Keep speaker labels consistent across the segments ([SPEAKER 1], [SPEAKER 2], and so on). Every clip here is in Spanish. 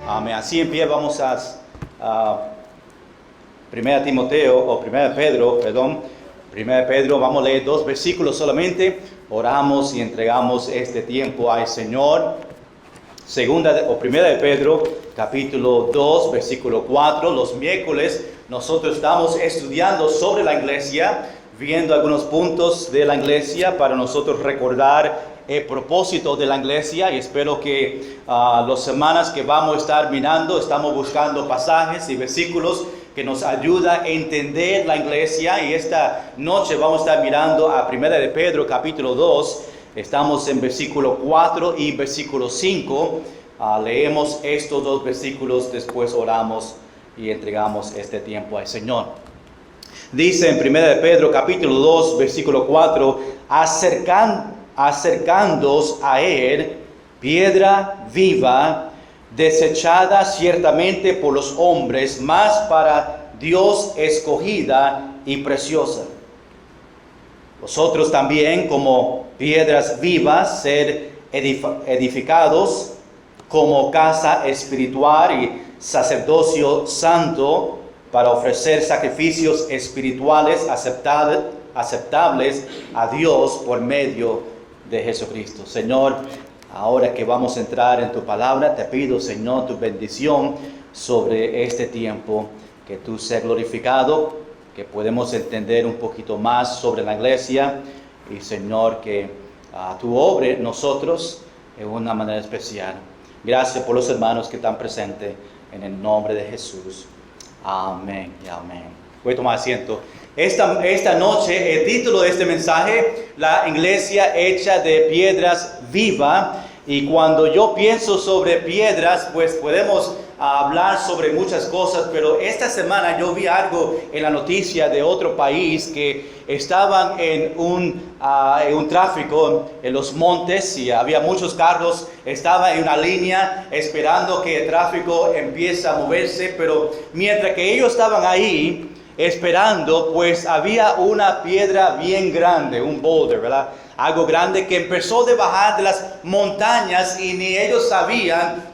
[SPEAKER 1] Amén. Así en pie vamos a 1 Timoteo, o 1 Pedro, perdón. 1 Pedro, vamos a leer 2 versículos solamente. Oramos y entregamos este tiempo al Señor. 1 de Pedro, capítulo 2, versículo 4. Los miércoles nosotros estamos estudiando sobre la iglesia, viendo algunos puntos de la iglesia para nosotros recordar el propósito de la iglesia, y espero que las semanas que vamos a estar mirando, estamos buscando pasajes y versículos que nos ayudan a entender la iglesia, y esta noche vamos a estar mirando a 1 de Pedro capítulo 2, estamos en versículo 4 y versículo 5, leemos estos 2 versículos, después oramos y entregamos este tiempo al Señor. Dice en 1 de Pedro capítulo 2 versículo 4, acercándoos a él, piedra viva, desechada ciertamente por los hombres, mas para Dios escogida y preciosa. Vosotros también, como piedras vivas, ser edificados como casa espiritual y sacerdocio santo, para ofrecer sacrificios espirituales aceptables a Dios por medio de Jesucristo. Señor, ahora que vamos a entrar en tu palabra, te pido, Señor, tu bendición sobre este tiempo, que tú seas glorificado, que podemos entender un poquito más sobre la iglesia, y Señor, que tú obres nosotros en una manera especial. Gracias por los hermanos que están presentes, en el nombre de Jesús. Amén y amén. Voy a tomar asiento. Esta noche, el título de este mensaje, la iglesia hecha de piedras viva. Y cuando yo pienso sobre piedras, pues podemos hablar sobre muchas cosas, pero esta semana yo vi algo en la noticia de otro país, que estaban en un tráfico en los montes, y había muchos carros, estaban en una línea esperando que el tráfico empiece a moverse, pero mientras que ellos estaban ahí esperando, pues había una piedra bien grande, un boulder, ¿verdad? Algo grande que empezó a bajar de las montañas, y ni ellos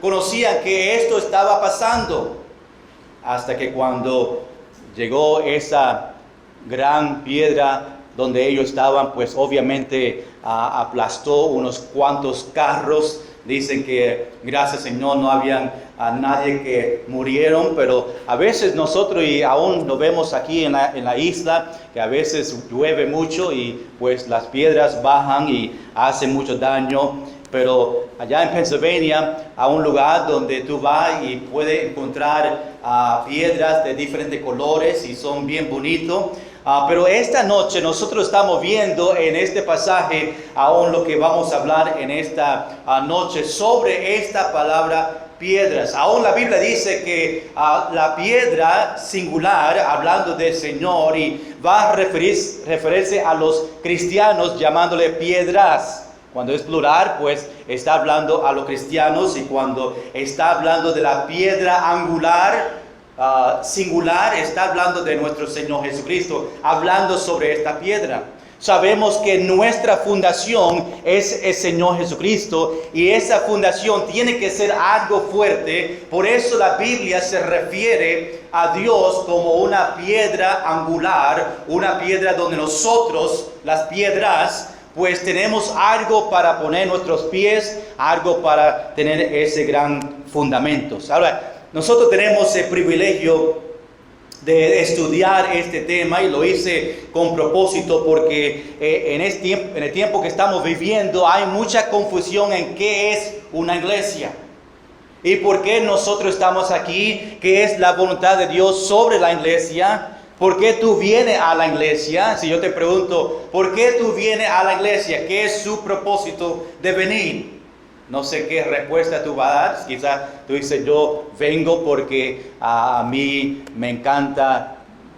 [SPEAKER 1] conocían que esto estaba pasando. Hasta que cuando llegó esa gran piedra donde ellos estaban, pues obviamente aplastó unos cuantos carros. Dicen que, gracias Señor, no habían a nadie que murieron, pero a veces nosotros, y aún lo vemos aquí en la isla, que a veces llueve mucho y pues las piedras bajan y hacen mucho daño. Pero allá en Pennsylvania, a un lugar donde tú vas y puedes encontrar piedras de diferentes colores y son bien bonitos. Pero esta noche nosotros estamos viendo en este pasaje, aún lo que vamos a hablar en esta noche, sobre esta palabra piedras. Aún la Biblia dice que la piedra singular, hablando del Señor, y va a referirse a los cristianos llamándole piedras. Cuando es plural, pues está hablando a los cristianos, y cuando está hablando de la piedra angular, singular, está hablando de nuestro Señor Jesucristo, hablando sobre esta piedra. Sabemos que nuestra fundación es el Señor Jesucristo, y esa fundación tiene que ser algo fuerte. Por eso la Biblia se refiere a Dios como una piedra angular, una piedra donde nosotros, las piedras, pues tenemos algo para poner nuestros pies, algo para tener ese gran fundamento. Ahora, nosotros tenemos el privilegio de estudiar este tema, y lo hice con propósito porque en el tiempo que estamos viviendo hay mucha confusión en qué es una iglesia y por qué nosotros estamos aquí, qué es la voluntad de Dios sobre la iglesia. ¿Por qué tú vienes a la iglesia? Si yo te pregunto, ¿por qué tú vienes a la iglesia? ¿Qué es su propósito de venir? No sé qué respuesta tú vas a dar. Quizás tú dices, yo vengo porque a mí me encanta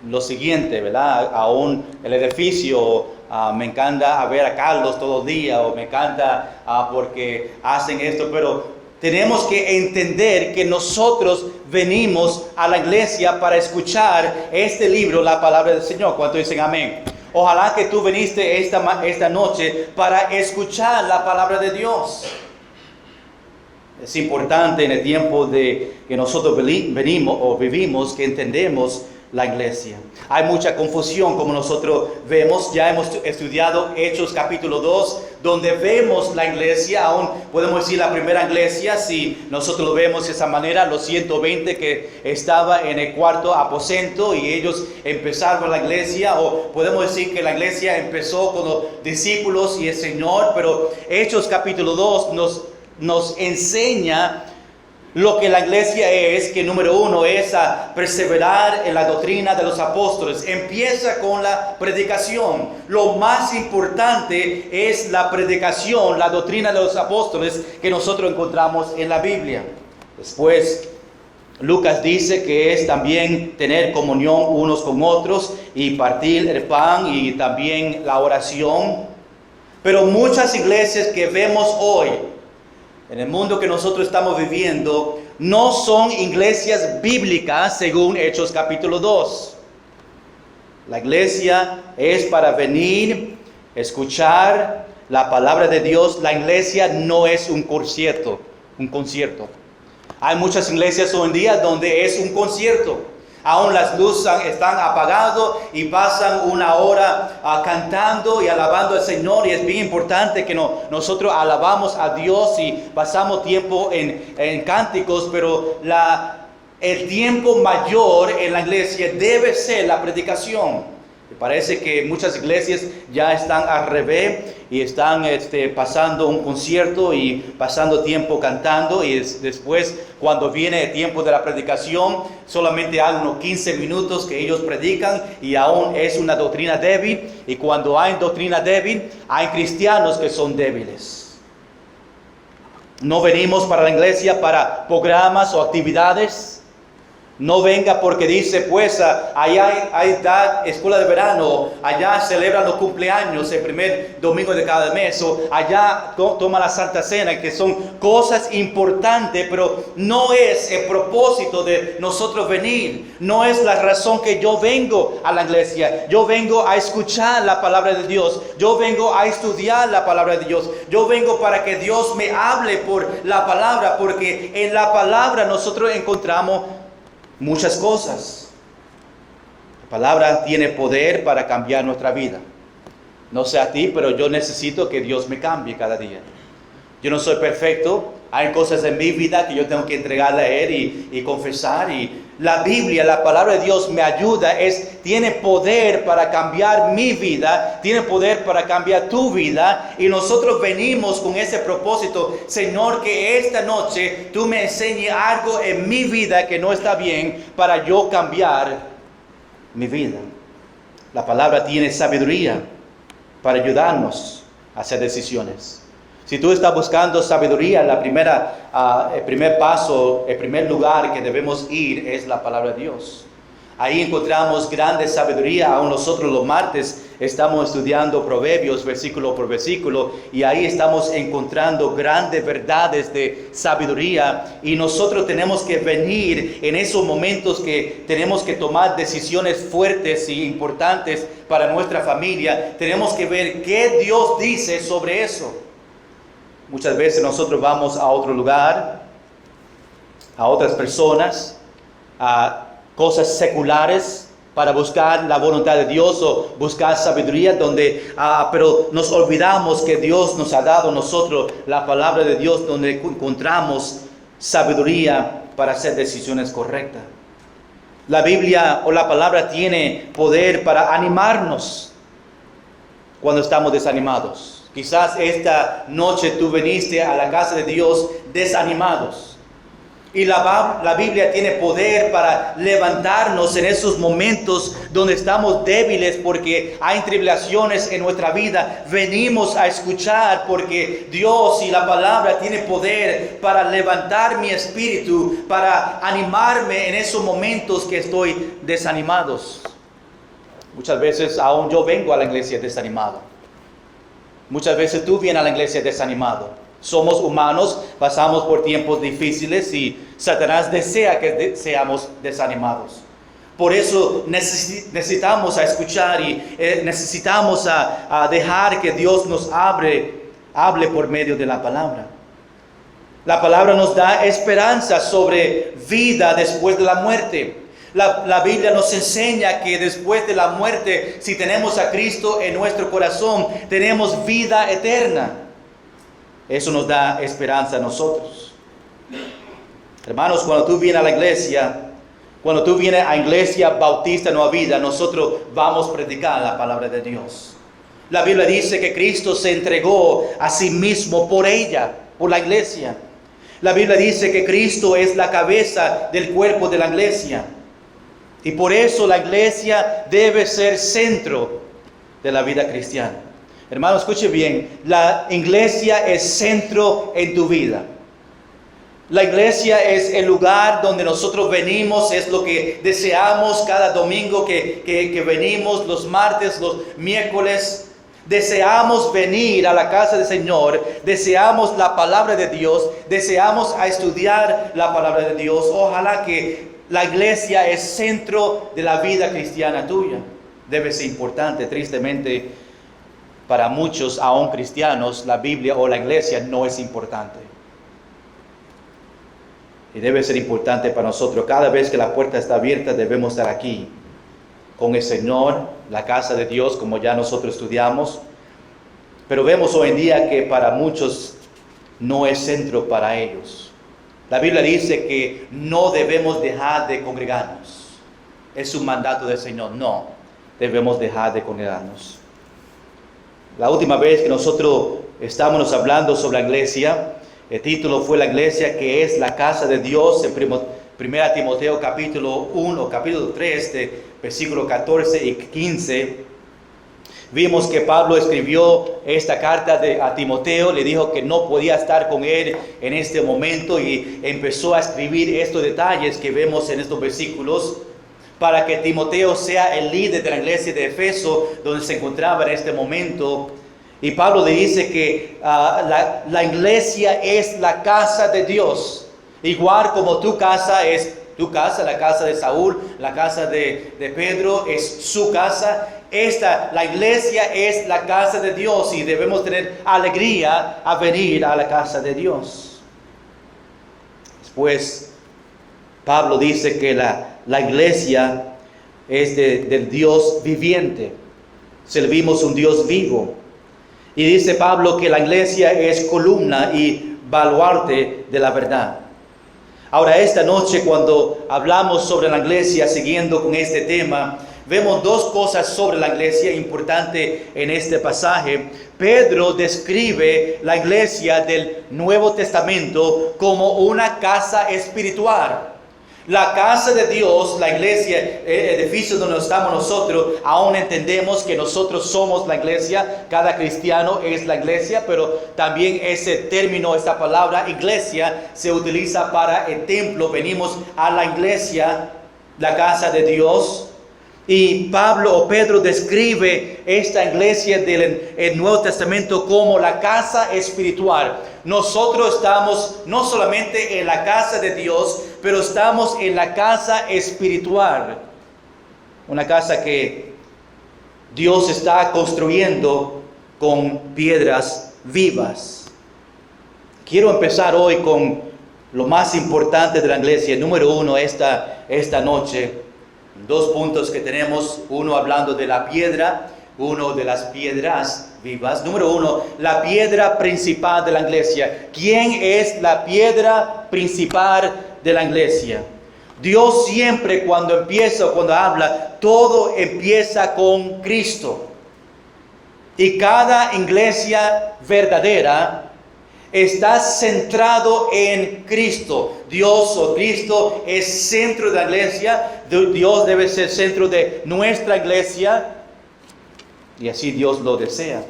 [SPEAKER 1] lo siguiente, ¿verdad? Aún el edificio, me encanta ver a Carlos todos los días, o me encanta porque hacen esto, pero tenemos que entender que nosotros venimos a la iglesia para escuchar este libro, la palabra del Señor. ¿Cuántos dicen amén? Ojalá que tú viniste esta noche para escuchar la palabra de Dios. Es importante en el tiempo de que nosotros venimos o vivimos que entendemos la iglesia. Hay mucha confusión como nosotros vemos. Ya hemos estudiado Hechos capítulo 2, donde vemos la iglesia. Aún podemos decir la primera iglesia, si nosotros lo vemos de esa manera, los 120 que estaba en el cuarto aposento y ellos empezaron la iglesia. O podemos decir que la iglesia empezó con los discípulos y el Señor, pero Hechos capítulo 2 nos enseña lo que la iglesia es, que número uno es a perseverar en la doctrina de los apóstoles. Empieza con la predicación. Lo más importante es la predicación, la doctrina de los apóstoles que nosotros encontramos en la Biblia. Después, Lucas dice que es también tener comunión unos con otros y partir el pan y también la oración. Pero muchas iglesias que vemos hoy, en el mundo que nosotros estamos viviendo, no son iglesias bíblicas según Hechos capítulo 2. La iglesia es para venir, escuchar la palabra de Dios. La iglesia no es un concierto. Hay muchas iglesias hoy en día donde es un concierto. Aún las luces están apagadas y pasan una hora cantando y alabando al Señor. Y es bien importante que nosotros alabamos a Dios y pasamos tiempo en cánticos. Pero el tiempo mayor en la iglesia debe ser la predicación. Me parece que muchas iglesias ya están al revés y están pasando un concierto y pasando tiempo cantando, y después cuando viene el tiempo de la predicación solamente hay unos 15 minutos que ellos predican y aún es una doctrina débil. Y cuando hay doctrina débil hay cristianos que son débiles. No venimos para la iglesia para programas o actividades. No venga porque dice, pues, allá hay escuela de verano, allá celebran los cumpleaños el primer domingo de cada mes, o allá toma la Santa Cena, que son cosas importantes, pero no es el propósito de nosotros venir. No es la razón que yo vengo a la iglesia. Yo vengo a escuchar la palabra de Dios. Yo vengo a estudiar la palabra de Dios. Yo vengo para que Dios me hable por la palabra, porque en la palabra nosotros encontramos muchas cosas. La palabra tiene poder para cambiar nuestra vida. No sé a ti, pero yo necesito que Dios me cambie cada día. Yo no soy perfecto. Hay cosas en mi vida que yo tengo que entregarle a Él y confesar. Y la Biblia, la palabra de Dios me ayuda. Tiene poder para cambiar mi vida. Tiene poder para cambiar tu vida. Y nosotros venimos con ese propósito. Señor, que esta noche tú me enseñes algo en mi vida que no está bien, para yo cambiar mi vida. La palabra tiene sabiduría para ayudarnos a hacer decisiones. Si tú estás buscando sabiduría, el primer paso, el primer lugar que debemos ir es la palabra de Dios. Ahí encontramos grande sabiduría. Aún nosotros los martes estamos estudiando Proverbios versículo por versículo, y ahí estamos encontrando grandes verdades de sabiduría. Y nosotros tenemos que venir en esos momentos que tenemos que tomar decisiones fuertes y importantes para nuestra familia. Tenemos que ver qué Dios dice sobre eso. Muchas veces nosotros vamos a otro lugar, a otras personas, a cosas seculares para buscar la voluntad de Dios o buscar sabiduría, pero nos olvidamos que Dios nos ha dado a nosotros la palabra de Dios, donde encontramos sabiduría para hacer decisiones correctas. La Biblia o la palabra tiene poder para animarnos cuando estamos desanimados. Quizás esta noche tú viniste a la casa de Dios desanimados. Y la Biblia tiene poder para levantarnos en esos momentos donde estamos débiles porque hay tribulaciones en nuestra vida. Venimos a escuchar porque Dios y la palabra tiene poder para levantar mi espíritu, para animarme en esos momentos que estoy desanimados. Muchas veces aún yo vengo a la iglesia desanimado. Muchas veces tú vienes a la iglesia desanimado. Somos humanos, pasamos por tiempos difíciles y Satanás desea que seamos desanimados. Por eso necesitamos a escuchar y necesitamos a dejar que Dios nos hable por medio de la palabra. La palabra nos da esperanza sobre vida después de la muerte. La Biblia nos enseña que después de la muerte, si tenemos a Cristo en nuestro corazón, tenemos vida eterna. Eso nos da esperanza a nosotros. Hermanos, cuando tú vienes a la iglesia, cuando tú vienes a Iglesia Bautista Nueva Vida, nosotros vamos a predicar la palabra de Dios. La Biblia dice que Cristo se entregó a sí mismo por ella, por la iglesia. La Biblia dice que Cristo es la cabeza del cuerpo de la iglesia. Y por eso la iglesia debe ser centro de la vida cristiana. Hermano, escuche bien, la iglesia es centro en tu vida. La iglesia es el lugar donde nosotros venimos, es lo que deseamos cada domingo que venimos, los martes, los miércoles. Deseamos venir a la casa del Señor, deseamos la palabra de Dios, deseamos a estudiar la palabra de Dios. Ojalá que la iglesia es centro de la vida cristiana tuya. Debe ser importante, tristemente, para muchos, aún cristianos, la Biblia o la iglesia no es importante. Y debe ser importante para nosotros. Cada vez que la puerta está abierta, debemos estar aquí con el Señor, la casa de Dios, como ya nosotros estudiamos. Pero vemos hoy en día que para muchos no es centro para ellos. La Biblia dice que no debemos dejar de congregarnos. Es un mandato del Señor. No debemos dejar de congregarnos. La última vez que nosotros estábamos hablando sobre la iglesia, el título fue la iglesia que es la casa de Dios en 1 Timoteo capítulo 1, capítulo 3, de versículos 14 y 15. Vimos que Pablo escribió esta carta a Timoteo, le dijo que no podía estar con él en este momento y empezó a escribir estos detalles que vemos en estos versículos para que Timoteo sea el líder de la iglesia de Efeso donde se encontraba en este momento. Y Pablo le dice que la iglesia es la casa de Dios, igual como tu casa es tu casa, la casa de Saúl, la casa de Pedro es su casa. La iglesia es la casa de Dios y debemos tener alegría a venir a la casa de Dios. Después, Pablo dice que la iglesia es del Dios viviente. Servimos un Dios vivo. Y dice Pablo que la iglesia es columna y baluarte de la verdad. Ahora, esta noche, cuando hablamos sobre la iglesia, siguiendo con este tema, vemos dos cosas sobre la iglesia importantes en este pasaje. Pedro describe la iglesia del Nuevo Testamento como una casa espiritual. La casa de Dios, la iglesia, el edificio donde estamos nosotros, aún entendemos que nosotros somos la iglesia, cada cristiano es la iglesia, pero también ese término, esta palabra iglesia, se utiliza para el templo. Venimos a la iglesia, la casa de Dios. Y Pedro describe esta iglesia del Nuevo Testamento como la casa espiritual. Nosotros estamos no solamente en la casa de Dios, pero estamos en la casa espiritual. Una casa que Dios está construyendo con piedras vivas. Quiero empezar hoy con lo más importante de la iglesia. Número uno, esta noche. Dos puntos que tenemos, uno hablando de la piedra, uno de las piedras vivas. Número uno, la piedra principal de la iglesia. ¿Quién es la piedra principal de la iglesia? Dios siempre cuando habla, todo empieza con Cristo. Y cada iglesia verdadera está centrado en Cristo. Dios o Cristo es centro de la iglesia. Dios debe ser centro de nuestra iglesia. Y así Dios lo desea.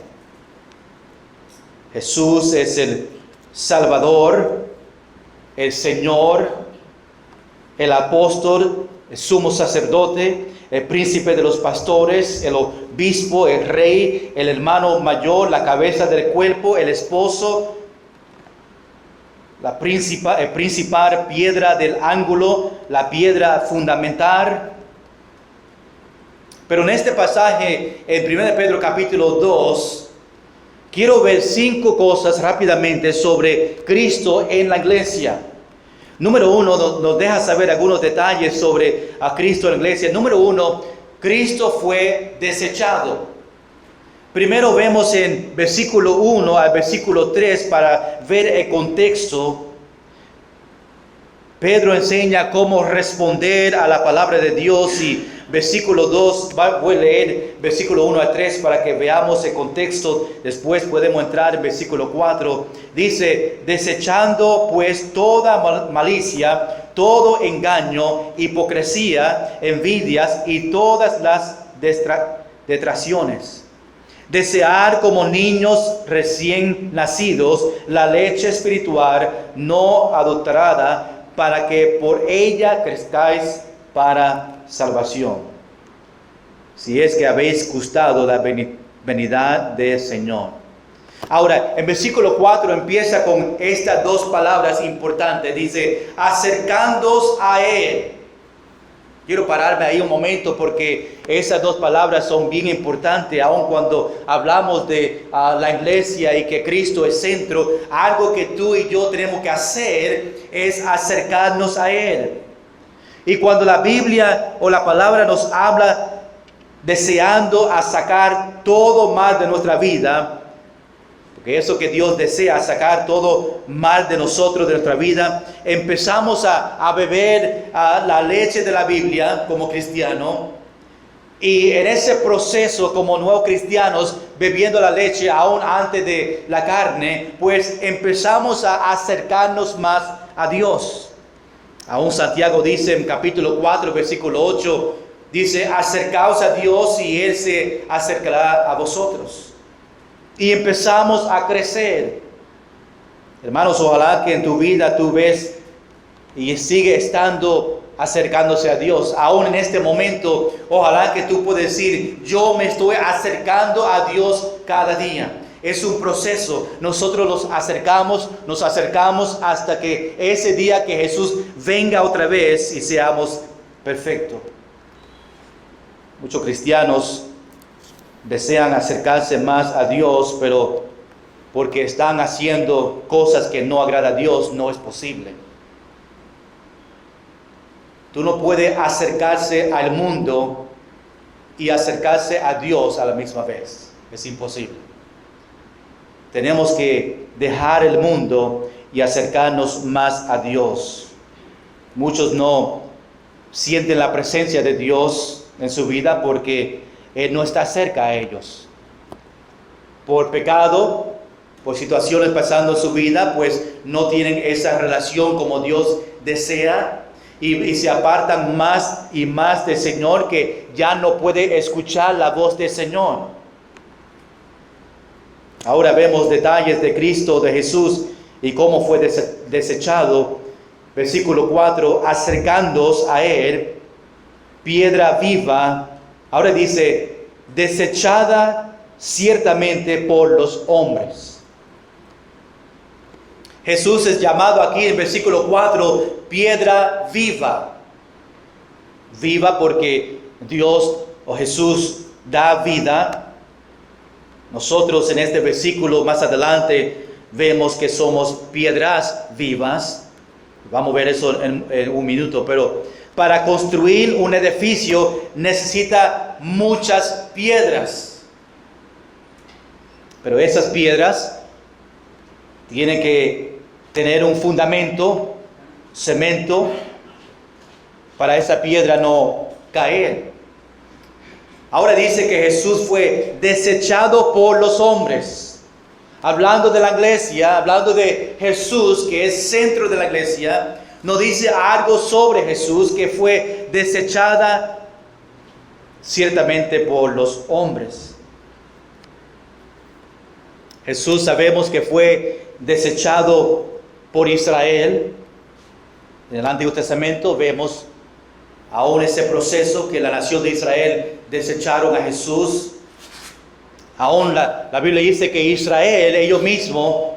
[SPEAKER 1] Jesús es el Salvador, el Señor, el apóstol, el sumo sacerdote, el príncipe de los pastores, el obispo, el rey, el hermano mayor, la cabeza del cuerpo, el esposo, el principal piedra del ángulo, la piedra fundamental. Pero en este pasaje, en 1 Pedro capítulo 2, quiero ver 5 cosas rápidamente sobre Cristo en la iglesia. Número 1, nos deja saber algunos detalles sobre a Cristo en la iglesia. Número 1, Cristo fue desechado. Primero vemos en versículo 1 al versículo 3 para ver el contexto. Pedro enseña cómo responder a la palabra de Dios y versículo 2, voy a leer versículo 1 a 3 para que veamos el contexto. Después podemos entrar en versículo 4. Dice, desechando pues toda malicia, todo engaño, hipocresía, envidias y todas las detracciones. Desear como niños recién nacidos la leche espiritual no adulterada, para que por ella crezcáis para salvación, si es que habéis gustado la venida del Señor. Ahora, en versículo 4 empieza con estas 2 palabras importantes. Dice, acercándoos a Él. Quiero pararme ahí un momento porque esas 2 palabras son bien importantes, aun cuando hablamos de la iglesia y que Cristo es centro. Algo que tú y yo tenemos que hacer es acercarnos a Él. Y cuando la Biblia o la palabra nos habla deseando a sacar todo mal de nuestra vida, porque eso que Dios desea, sacar todo mal de nosotros, de nuestra vida, empezamos a beber la leche de la Biblia como cristiano. Y en ese proceso, como nuevos cristianos, bebiendo la leche aún antes de la carne, pues empezamos a acercarnos más a Dios. Aún Santiago dice en capítulo 4, versículo 8, dice, acercaos a Dios y Él se acercará a vosotros. Y empezamos a crecer. Hermanos, ojalá que en tu vida tú ves y sigue estando acercándose a Dios. Aún en este momento, ojalá que tú puedas decir, yo me estoy acercando a Dios cada día. Es un proceso. Nosotros nos acercamos hasta que ese día que Jesús venga otra vez y seamos perfectos. Muchos cristianos desean acercarse más a Dios, pero porque están haciendo cosas que no agradan a Dios, no es posible. Tú no puedes acercarse al mundo y acercarse a Dios a la misma vez. Es imposible. Tenemos que dejar el mundo y acercarnos más a Dios. Muchos no sienten la presencia de Dios en su vida porque Él no está cerca a ellos. Por pecado, por situaciones pasando en su vida, pues no tienen esa relación como Dios desea y se apartan más y más del Señor, que ya no puede escuchar la voz del Señor. Ahora vemos detalles de Cristo, de Jesús y cómo fue desechado. Versículo 4, acercándoos a Él, piedra viva. Ahora dice, desechada ciertamente por los hombres. Jesús es llamado aquí en versículo 4, piedra viva. Viva porque Dios o Jesús da vida. Nosotros en este versículo más adelante vemos que somos piedras vivas. Vamos a ver eso en un minuto, pero para construir un edificio necesita muchas piedras. Pero esas piedras tienen que tener un fundamento, cemento, para esa piedra no caer. Ahora dice que Jesús fue desechado por los hombres. Hablando de la iglesia, hablando de Jesús, que es centro de la iglesia, nos dice algo sobre Jesús, que fue desechada ciertamente por los hombres. Jesús sabemos que fue desechado por Israel. En el Antiguo Testamento vemos aún ese proceso que la nación de Israel desecharon a Jesús. Aún la Biblia dice que Israel, ellos mismos,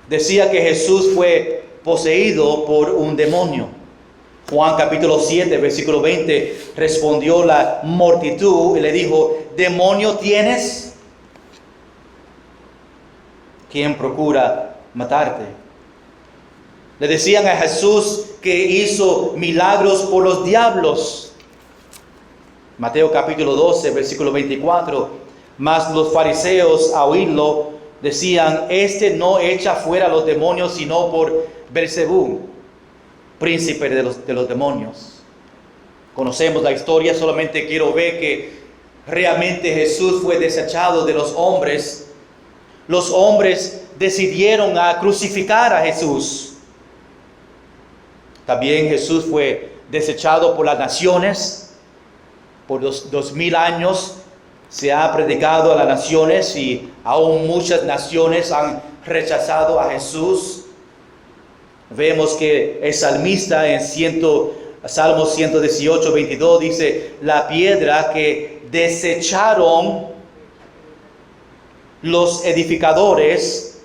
[SPEAKER 1] decía que Jesús fue poseído por un demonio. Juan capítulo 7, versículo 20, respondió la multitud y le dijo, ¿demonio tienes? quien procura matarte. Le decían a Jesús que hizo milagros por los diablos. Mateo capítulo 12, versículo 24. Mas los fariseos, a oírlo, decían: este no echa fuera a los demonios, sino por Beelzebú, príncipe de los demonios. Conocemos la historia, solamente quiero ver que realmente Jesús fue desechado de los hombres. Los hombres decidieron a crucificar a Jesús. También Jesús fue desechado por las naciones. Por 2000 años se ha predicado a las naciones y aún muchas naciones han rechazado a Jesús. Vemos que el salmista en Salmo 118, 22 dice: la piedra que desecharon los edificadores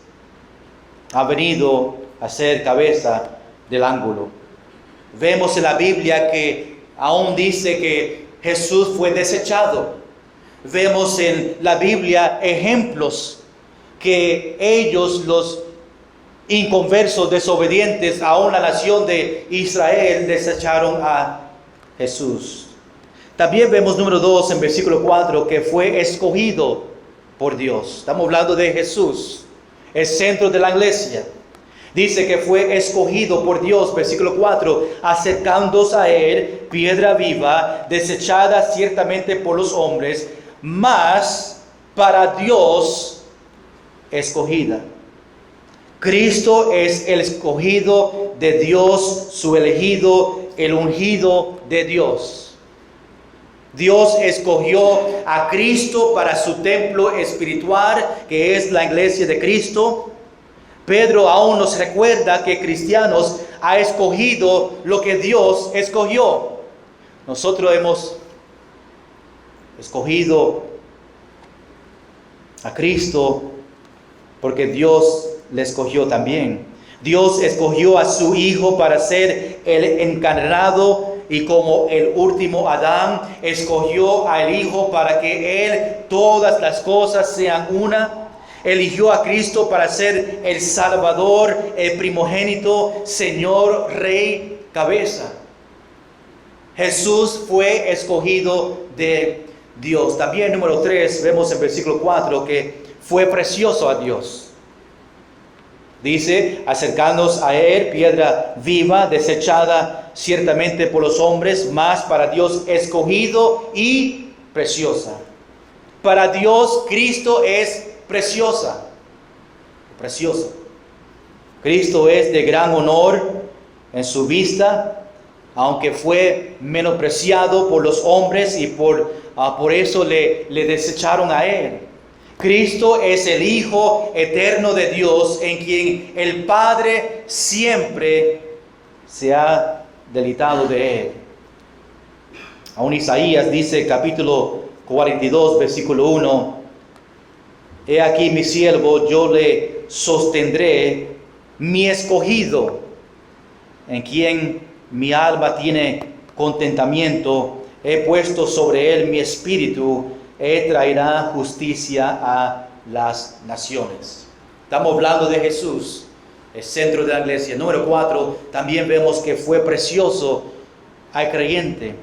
[SPEAKER 1] ha venido a ser cabeza del ángulo. Vemos en la Biblia que aún dice que Jesús fue desechado. Vemos en la Biblia ejemplos que ellos, los inconversos, desobedientes, aún la nación de Israel, desecharon a Jesús. También vemos número 2 en versículo 4 que fue escogido por Dios. Estamos hablando de Jesús, el centro de la iglesia. Dice que fue escogido por Dios, versículo 4, acercándose a él, piedra viva, desechada ciertamente por los hombres, mas para Dios escogida. Cristo es el escogido de Dios, su elegido, el ungido de Dios. Dios escogió a Cristo para su templo espiritual, que es la iglesia de Cristo. Pedro aún nos recuerda que cristianos ha escogido lo que Dios escogió. Nosotros hemos escogido a Cristo porque Dios le escogió también. Dios escogió a su Hijo para ser el encarnado, y como el último Adán escogió al Hijo para que Él todas las cosas sean una. Eligió a Cristo para ser el Salvador, el primogénito, Señor, Rey, cabeza. Jesús fue escogido de Dios. También número 3, vemos en versículo 4 que fue precioso a Dios. Dice: acercándonos a él, piedra viva, desechada ciertamente por los hombres, mas para Dios escogido y preciosa. Para Dios Cristo es preciosa. Cristo es de gran honor en su vista, aunque fue menospreciado por los hombres y por eso le desecharon a él. Cristo es el Hijo eterno de Dios, en quien el Padre siempre se ha deleitado de él. Aún Isaías dice, capítulo 42, versículo 1: he aquí mi siervo, yo le sostendré, mi escogido, en quien mi alma tiene contentamiento. He puesto sobre él mi espíritu, él traerá justicia a las naciones. Estamos hablando de Jesús, el centro de la iglesia. Número 4, también vemos que fue precioso al creyente.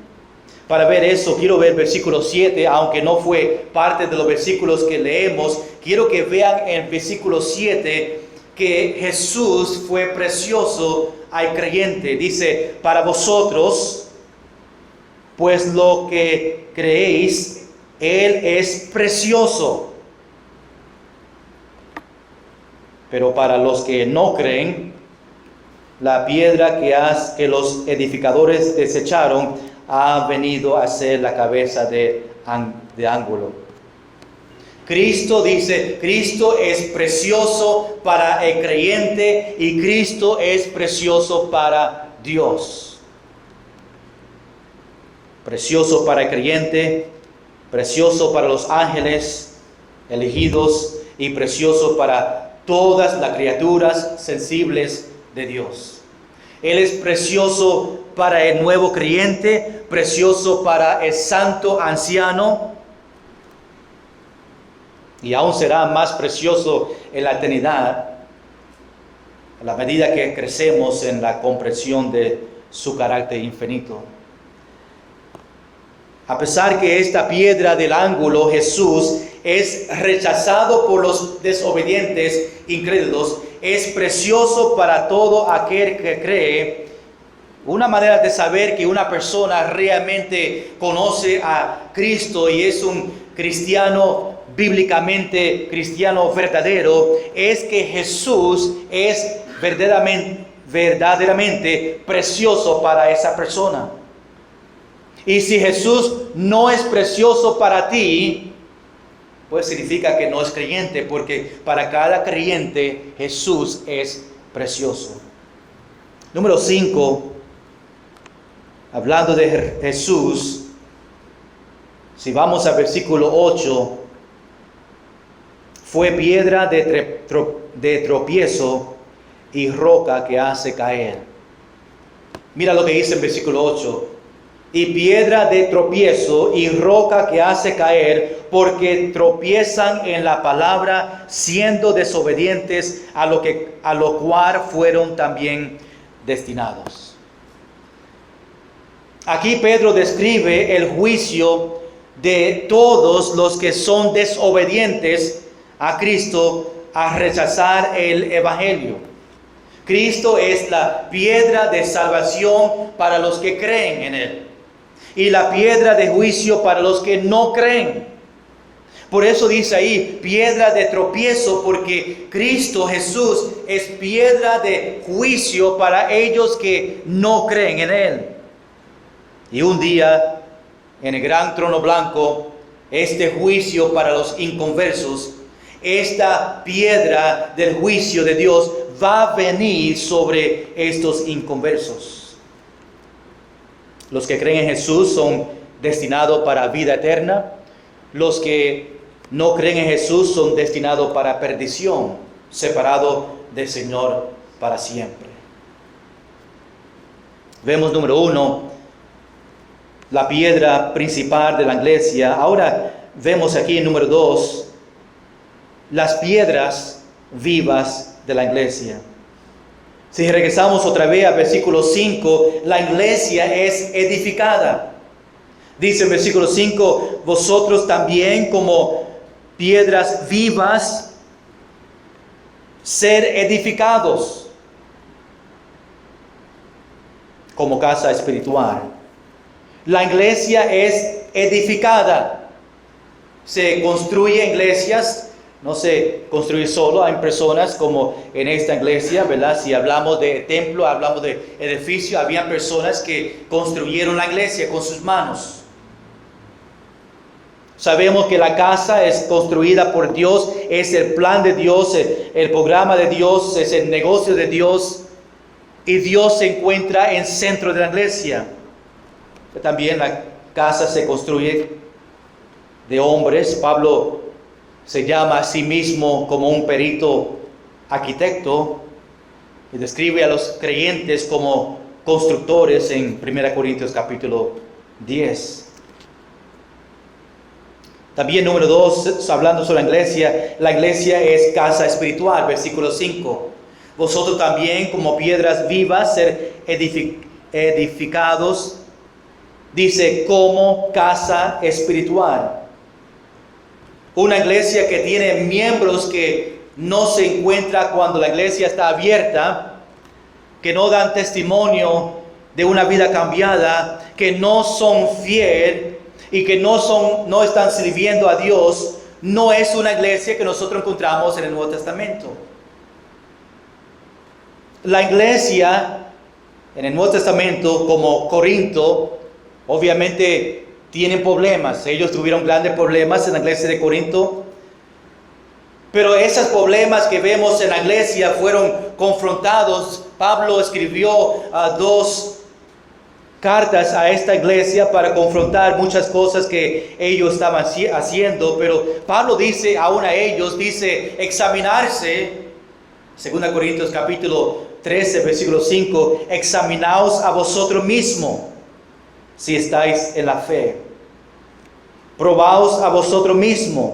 [SPEAKER 1] Para ver eso, quiero ver versículo 7, aunque no fue parte de los versículos que leemos. Quiero que vean en versículo 7 que Jesús fue precioso al creyente. Dice: para vosotros, pues lo que creéis, Él es precioso. Pero para los que no creen, la piedra que los edificadores desecharon ha venido a ser la cabeza de ángulo. Cristo dice, Cristo es precioso para el creyente y Cristo es precioso para Dios. Precioso para el creyente, precioso para los ángeles elegidos y precioso para todas las criaturas sensibles de Dios. Él es precioso para el nuevo creyente, precioso para el santo anciano, y aún será más precioso en la eternidad a la medida que crecemos en la comprensión de su carácter infinito. A pesar que esta piedra del ángulo, Jesús, es rechazado por los desobedientes incrédulos, es precioso para todo aquel que cree. Una manera de saber que una persona realmente conoce a Cristo y es un cristiano, bíblicamente cristiano verdadero, es que Jesús es verdaderamente precioso para esa persona. Y si Jesús no es precioso para ti, pues significa que no es creyente, porque para cada creyente Jesús es precioso. Número 5, hablando de Jesús, si vamos al versículo 8, fue piedra de tropiezo y roca que hace caer. Mira lo que dice en versículo 8. Y piedra de tropiezo y roca que hace caer, porque tropiezan en la palabra, siendo desobedientes a lo cual fueron también destinados. Aquí Pedro describe el juicio de todos los que son desobedientes a Cristo, a rechazar el Evangelio. Cristo es la piedra de salvación para los que creen en Él, y la piedra de juicio para los que no creen. Por eso dice ahí, piedra de tropiezo, porque Cristo Jesús es piedra de juicio para ellos que no creen en Él. Y un día, en el gran trono blanco, este juicio para los inconversos, esta piedra del juicio de Dios va a venir sobre estos inconversos. Los que creen en Jesús son destinados para vida eterna. Los que no creen en Jesús son destinados para perdición, separados del Señor para siempre. Vemos número 1, la piedra principal de la iglesia. Ahora vemos aquí en número 2, las piedras vivas de la iglesia. Si regresamos otra vez al versículo 5, la iglesia es edificada. Dice en versículo 5, vosotros también como piedras vivas, ser edificados como casa espiritual. La iglesia es edificada. Se construye iglesias. No se construye solo, hay personas como en esta iglesia, ¿verdad? Si hablamos de templo, hablamos de edificio, había personas que construyeron la iglesia con sus manos. Sabemos que la casa es construida por Dios, es el plan de Dios, el programa de Dios, es el negocio de Dios, y Dios se encuentra en el centro de la iglesia. También la casa se construye de hombres. Pablo se llama a sí mismo como un perito arquitecto y describe a los creyentes como constructores en 1 Corintios capítulo 10. También número 2, hablando sobre la iglesia es casa espiritual, versículo 5. Vosotros también como piedras vivas ser edificados, dice, como casa espiritual. Una iglesia que tiene miembros que no se encuentra cuando la iglesia está abierta, que no dan testimonio de una vida cambiada, que no son fieles y que no están sirviendo a Dios, no es una iglesia que nosotros encontramos en el Nuevo Testamento. La iglesia en el Nuevo Testamento, como Corinto, obviamente tienen problemas. Ellos tuvieron grandes problemas en la iglesia de Corinto. Pero esos problemas que vemos en la iglesia fueron confrontados. Pablo escribió 2 cartas a esta iglesia para confrontar muchas cosas que ellos estaban haciendo. Pero Pablo dice aún a ellos, dice examinarse. 2 Corintios capítulo 13, versículo 5. Examinaos a vosotros mismos si estáis en la fe. Probaos a vosotros mismos.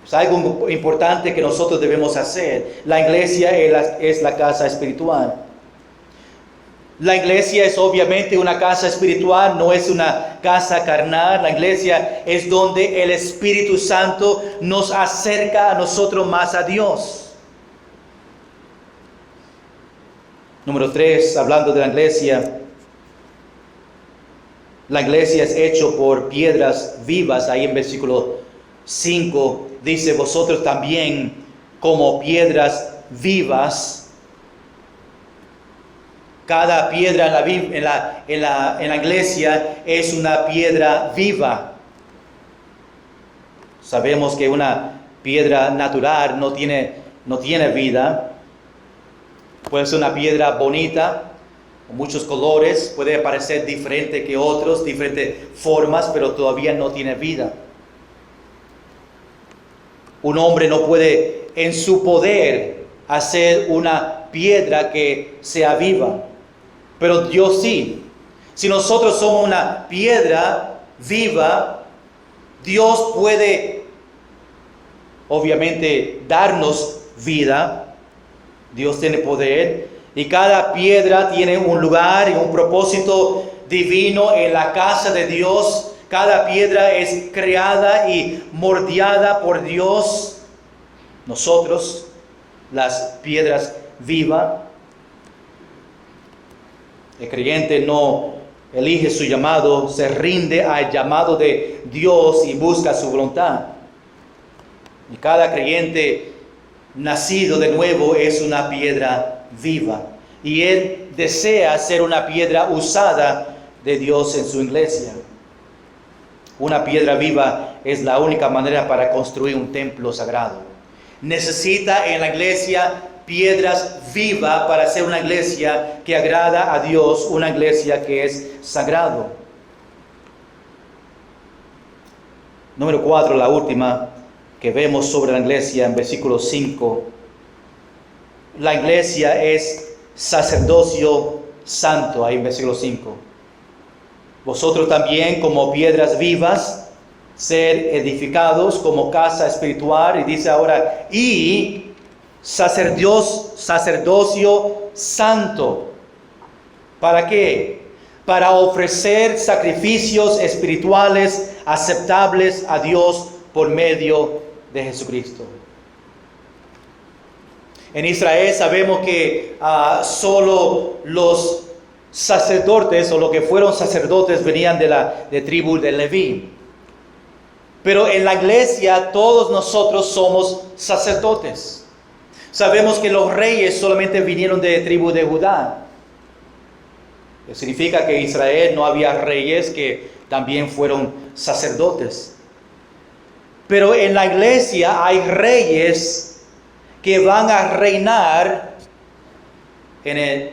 [SPEAKER 1] Es algo importante que nosotros debemos hacer. La iglesia es la casa espiritual. La iglesia es obviamente una casa espiritual, no es una casa carnal. La iglesia es donde el Espíritu Santo nos acerca a nosotros más a Dios. Número 3, hablando de la iglesia es hecho por piedras vivas. Ahí en versículo 5 dice, vosotros también como piedras vivas. Cada piedra en la iglesia es una piedra viva. Sabemos que una piedra natural no tiene vida. Puede ser una piedra bonita, con muchos colores, puede parecer diferente que otros, diferentes formas, pero todavía no tiene vida. Un hombre no puede en su poder hacer una piedra que sea viva, pero Dios sí. Si nosotros somos una piedra viva, Dios puede obviamente darnos vida. Dios tiene poder y cada piedra tiene un lugar y un propósito divino en la casa de Dios. Cada piedra es creada y moldeada por Dios. Nosotros, las piedras vivas. El creyente no elige su llamado, se rinde al llamado de Dios y busca su voluntad. Y cada creyente nacido de nuevo es una piedra viva. Y él desea ser una piedra usada de Dios en su iglesia. Una piedra viva es la única manera para construir un templo sagrado. Necesita en la iglesia piedras vivas para hacer una iglesia que agrada a Dios, una iglesia que es sagrado. Número 4, la última que vemos sobre la iglesia en versículo 5. La iglesia es sacerdocio santo, ahí en versículo 5. Vosotros también como piedras vivas, ser edificados como casa espiritual, y dice ahora, y sacerdocio santo. ¿Para qué? Para ofrecer sacrificios espirituales aceptables a Dios por medio de Jesucristo. En Israel sabemos que solo los sacerdotes o los que fueron sacerdotes venían de tribu de Leví. Pero en la iglesia todos nosotros somos sacerdotes. Sabemos que los reyes solamente vinieron de tribu de Judá. Eso significa que en Israel no había reyes que también fueron sacerdotes. Pero en la iglesia hay reyes que van a reinar en el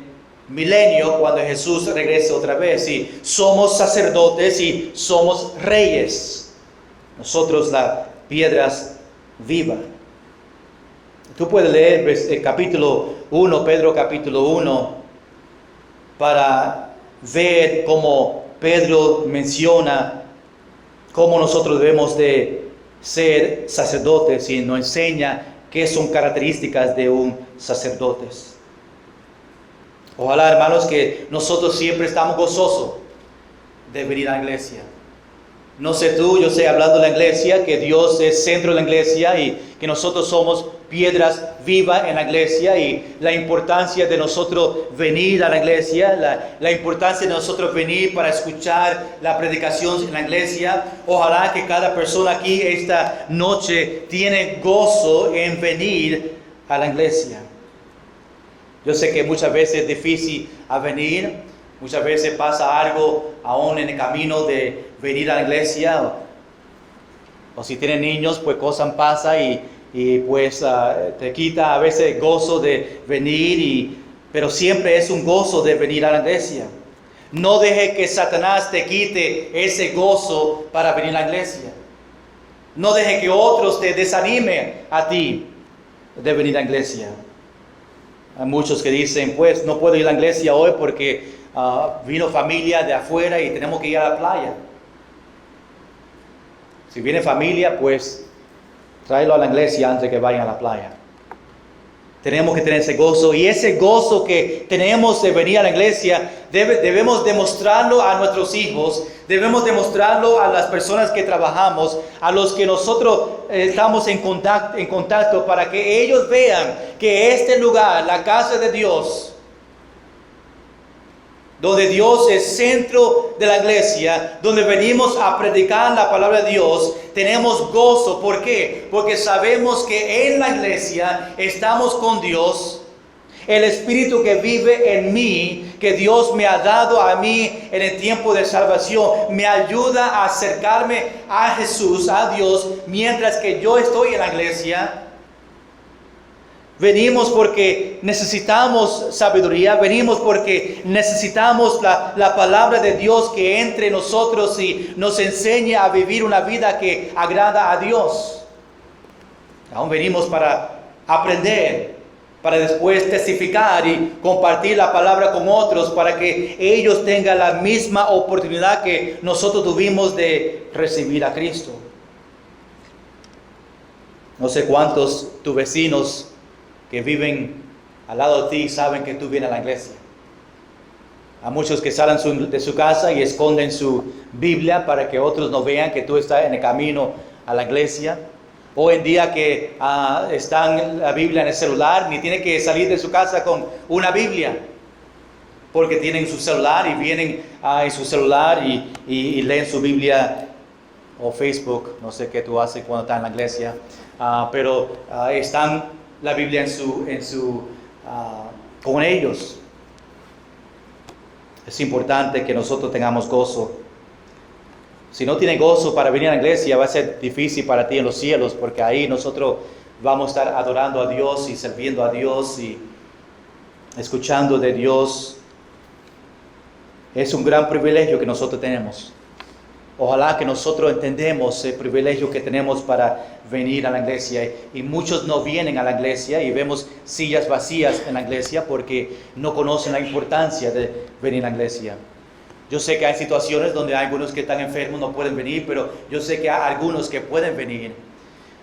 [SPEAKER 1] milenio cuando Jesús regrese otra vez. Y somos sacerdotes y somos reyes. Nosotros las piedras vivas. Tú puedes leer el capítulo 1, Pedro capítulo 1, para ver cómo Pedro menciona cómo nosotros debemos de ser sacerdotes y nos enseña qué son características de un sacerdote. Ojalá, hermanos, que nosotros siempre estamos gozosos de venir a la iglesia. No sé tú, yo sé, hablando de la iglesia, que Dios es centro de la iglesia y que nosotros somos piedras vivas en la iglesia, y la importancia de nosotros venir a la iglesia, la importancia de nosotros venir para escuchar la predicación en la iglesia. Ojalá que cada persona aquí esta noche tiene gozo en venir a la iglesia. Yo sé que muchas veces es difícil a venir, muchas veces pasa algo aún en el camino de venir a la iglesia, o si tienen niños, pues cosas pasan y pues te quita a veces el gozo de venir, pero siempre es un gozo de venir a la iglesia. No deje que Satanás te quite ese gozo para venir a la iglesia. No deje que otros te desanimen a ti de venir a la iglesia. Hay muchos que dicen, pues no puedo ir a la iglesia hoy porque vino familia de afuera y tenemos que ir a la playa. Si viene familia, pues Tráelo a la iglesia antes de que vayan a la playa. Tenemos que tener ese gozo, y ese gozo que tenemos de venir a la iglesia debemos demostrarlo a nuestros hijos, debemos demostrarlo a las personas que trabajamos, a los que nosotros estamos en contacto, para que ellos vean que este lugar, la casa de Dios, donde Dios es centro de la iglesia, donde venimos a predicar la palabra de Dios, tenemos gozo. ¿Por qué? Porque sabemos que en la iglesia estamos con Dios. El Espíritu que vive en mí, que Dios me ha dado a mí en el tiempo de salvación, me ayuda a acercarme a Jesús, a Dios, mientras que yo estoy en la iglesia. Venimos porque necesitamos sabiduría, venimos porque necesitamos la palabra de Dios que entre nosotros y nos enseñe a vivir una vida que agrada a Dios. Aún venimos para aprender, para después testificar y compartir la palabra con otros, para que ellos tengan la misma oportunidad que nosotros tuvimos de recibir a Cristo. No sé cuántos tus vecinos que viven al lado de ti saben que tú vienes a la iglesia. A muchos que salen de su casa y esconden su Biblia para que otros no vean que tú estás en el camino a la iglesia. Hoy en día que están la Biblia en el celular, ni tienen que salir de su casa con una Biblia, porque tienen su celular y vienen en su celular y leen su Biblia o Facebook. No sé qué tú haces cuando estás en la iglesia, pero están la Biblia con ellos. Es importante que nosotros tengamos gozo. Si no tienes gozo para venir a la iglesia, va a ser difícil para ti en los cielos, porque ahí nosotros vamos a estar adorando a Dios y sirviendo a Dios y escuchando de Dios. Es un gran privilegio que nosotros tenemos. Ojalá que nosotros entendemos el privilegio que tenemos para venir a la iglesia. Y muchos no vienen a la iglesia y vemos sillas vacías en la iglesia porque no conocen la importancia de venir a la iglesia. Yo sé que hay situaciones donde hay algunos que están enfermos, no pueden venir, pero yo sé que hay algunos que pueden venir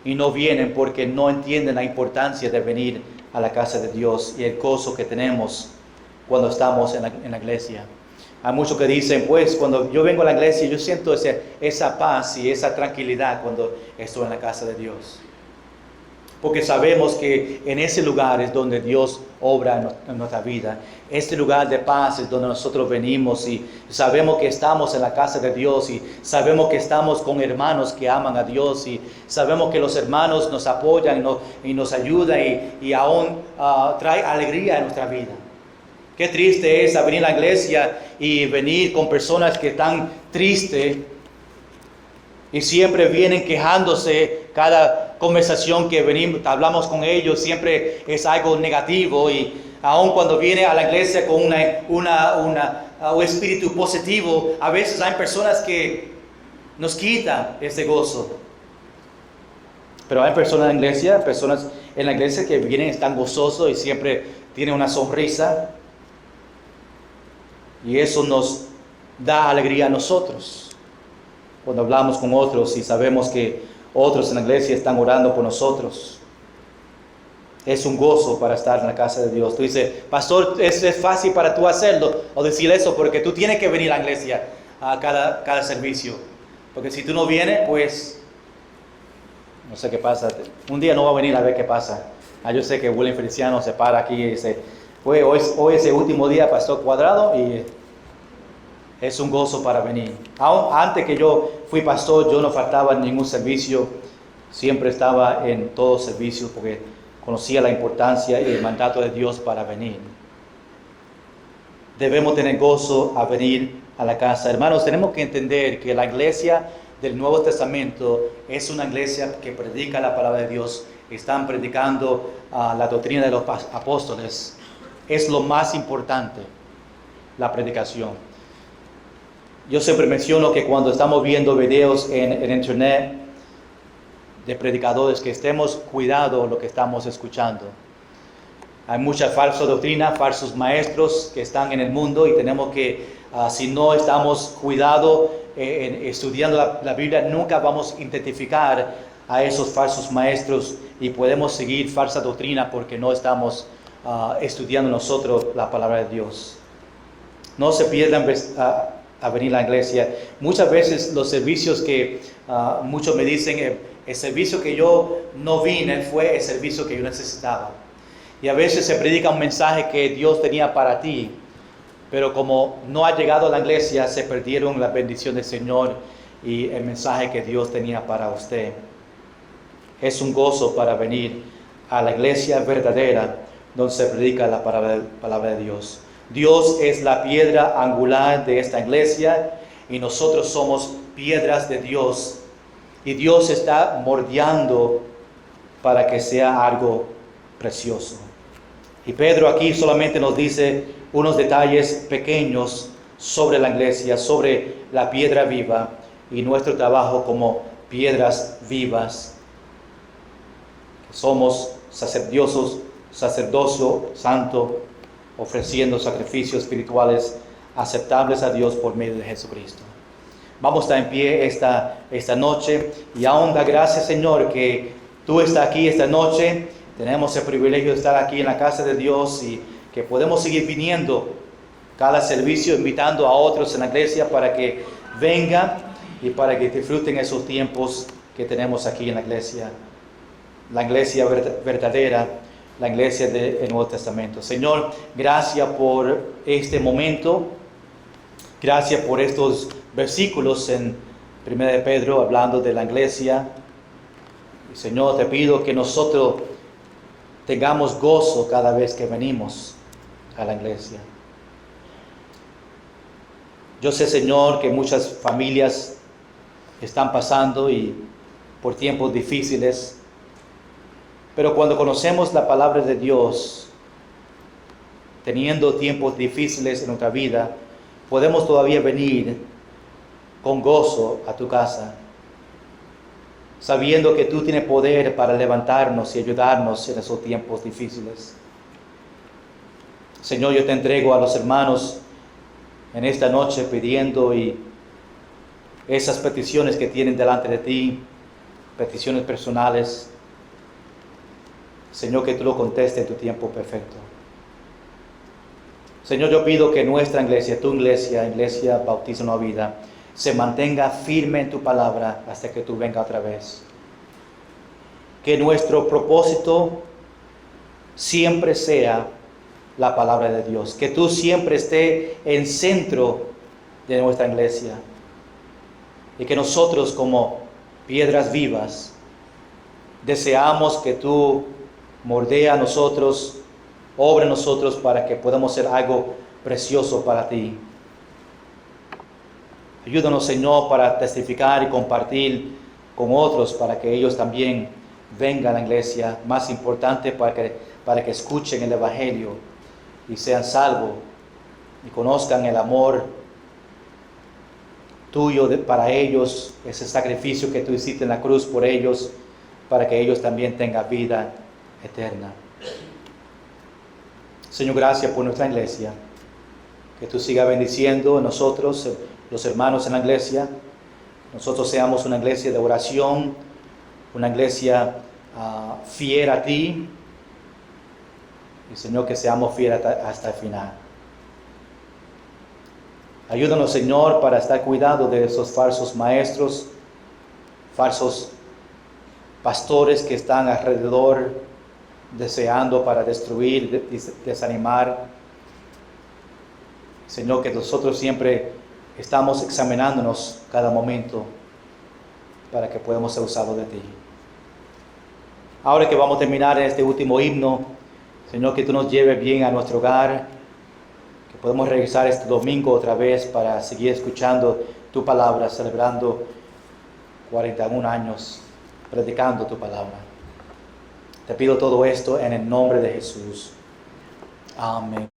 [SPEAKER 1] y no vienen porque no entienden la importancia de venir a la casa de Dios y el gozo que tenemos cuando estamos en la iglesia. Hay muchos que dicen, pues cuando yo vengo a la iglesia yo siento esa paz y esa tranquilidad cuando estoy en la casa de Dios. Porque sabemos que en ese lugar es donde Dios obra en nuestra vida. Este lugar de paz es donde nosotros venimos y sabemos que estamos en la casa de Dios y sabemos que estamos con hermanos que aman a Dios y sabemos que los hermanos nos apoyan y nos ayudan y aún trae alegría en nuestra vida. Qué triste es venir a la iglesia y venir con personas que están tristes y siempre vienen quejándose. Cada conversación que venimos, hablamos con ellos, siempre es algo negativo. Y aun cuando viene a la iglesia con un espíritu positivo, a veces hay personas que nos quitan ese gozo. Pero hay personas en la iglesia que vienen, están gozosos y siempre tienen una sonrisa. Y eso nos da alegría a nosotros. Cuando hablamos con otros y sabemos que otros en la iglesia están orando por nosotros. Es un gozo para estar en la casa de Dios. Tú dices, pastor, es fácil para tú hacerlo o decir eso porque tú tienes que venir a la iglesia a cada servicio. Porque si tú no vienes, pues no sé qué pasa. Un día no va a venir a ver qué pasa. Yo sé que William Feliciano se para aquí y dice, hoy es el último día, Pastor Cuadrado, y es un gozo para venir. Aún antes que yo fui pastor, yo no faltaba en ningún servicio, siempre estaba en todos servicios porque conocía la importancia y el mandato de Dios para venir. Debemos tener gozo a venir a la casa. Hermanos, tenemos que entender que la iglesia del Nuevo Testamento es una iglesia que predica la palabra de Dios. Están predicando la doctrina de los apóstoles. Es lo más importante, la predicación. Yo siempre menciono que cuando estamos viendo videos en internet de predicadores, que estemos cuidado lo que estamos escuchando. Hay mucha falsa doctrina, falsos maestros que están en el mundo y tenemos que, si no estamos cuidados estudiando la Biblia, nunca vamos a identificar a esos falsos maestros y podemos seguir falsa doctrina porque no estamos estudiando nosotros la palabra de Dios. No se pierdan a venir a la iglesia. Muchas veces los servicios que muchos me dicen, el servicio que yo no vine fue el servicio que yo necesitaba. Y a veces se predica un mensaje que Dios tenía para ti, pero como no ha llegado a la iglesia, se perdieron la bendición del Señor y el mensaje que Dios tenía para usted. Es un gozo para venir a la iglesia verdadera, donde se predica la palabra de Dios. Dios es la piedra angular de esta iglesia y nosotros somos piedras de Dios. Y Dios está moldeando para que sea algo precioso. Y Pedro aquí solamente nos dice unos detalles pequeños sobre la iglesia, sobre la piedra viva y nuestro trabajo como piedras vivas. Somos sacerdocio santo, ofreciendo sacrificios espirituales aceptables a Dios por medio de Jesucristo. Vamos a estar en pie esta noche y aún da gracias, Señor, que tú estás aquí esta noche. Tenemos el privilegio de estar aquí en la casa de Dios y que podemos seguir viniendo cada servicio, invitando a otros en la iglesia para que vengan y para que disfruten esos tiempos que tenemos aquí en la iglesia verdadera, la iglesia del Nuevo Testamento. Señor, gracias por este momento, gracias por estos versículos en 1 de Pedro hablando de la iglesia. Y Señor, te pido que nosotros tengamos gozo cada vez que venimos a la iglesia. Yo sé, Señor, que muchas familias están pasando y por tiempos difíciles, pero cuando conocemos la palabra de Dios, teniendo tiempos difíciles en nuestra vida, podemos todavía venir con gozo a tu casa, sabiendo que tú tienes poder para levantarnos y ayudarnos en esos tiempos difíciles. Señor, yo te entrego a los hermanos en esta noche pidiendo y esas peticiones que tienen delante de ti, peticiones personales. Señor, que tú lo contestes en tu tiempo perfecto. Señor, yo pido que nuestra iglesia, tu iglesia, Iglesia Bautista Nueva Vida, se mantenga firme en tu palabra hasta que tú vengas otra vez. Que nuestro propósito siempre sea la palabra de Dios. Que tú siempre estés en centro de nuestra iglesia. Y que nosotros como piedras vivas deseamos que tú moldea a nosotros, obra en nosotros para que podamos ser algo precioso para ti. Ayúdanos, Señor, para testificar y compartir con otros para que ellos también vengan a la iglesia. Más importante para que escuchen el Evangelio y sean salvos y conozcan el amor tuyo para ellos, ese sacrificio que tú hiciste en la cruz por ellos, para que ellos también tengan vida eterna. Señor, gracias por nuestra iglesia. Que tú sigas bendiciendo a nosotros, los hermanos en la iglesia. Nosotros seamos una iglesia de oración, una iglesia fiel a ti. Y Señor, que seamos fieles hasta el final. Ayúdanos, Señor, para estar cuidado de esos falsos maestros, falsos pastores que están alrededor deseando para destruir, desanimar. Señor, que nosotros siempre estamos examinándonos cada momento para que podamos ser usados de ti. Ahora que vamos a terminar este último himno, Señor, que tú nos lleves bien a nuestro hogar, que podemos regresar este domingo otra vez para seguir escuchando tu palabra, celebrando 41 años, predicando tu palabra. Te pido todo esto en el nombre de Jesús. Amén.